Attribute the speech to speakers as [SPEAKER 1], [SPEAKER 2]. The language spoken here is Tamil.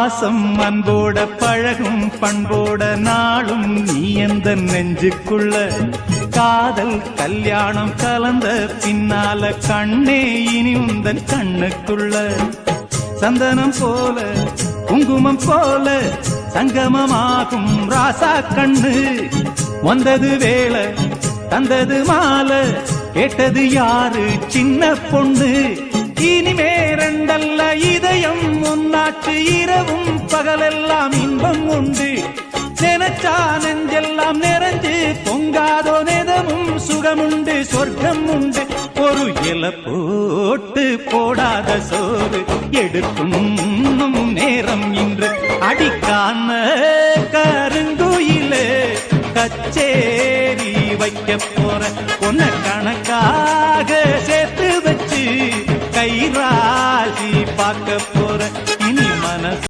[SPEAKER 1] பாசம் அன்போட பழகும் பண்போட நாளும் நீ எந்த நெஞ்சுக்குள்ள காதல் கல்யாணம் கலந்த பின்னால கண்ணே இனி உந்தன் கண்ணுக்குள்ள சந்தனம் போல குங்குமம் போல சங்கமமாகும் ராசா கண்ணு வந்தது வேளை தந்தது மாலை கேட்டது யாரு சின்ன பொண்ணு இனிமே ரெண்டல்ல இதயம் ஒன்னாச்சு இரவும் பகலெல்லாம் இன்பம் உண்டு நினைச்சா நெஞ்செல்லாம் நிறைஞ்சு பொங்காதோ நேதமும் சுகமுண்டு சொர்க்கம் உண்டு ஒரு இல போட்டு போடாத சோறு எடுக்கும் நேரம் இன்று அடிக்கான கருங்குயிலே கச்சேரி வைக்க போற பொன்ன கணக்காக சேர்த்து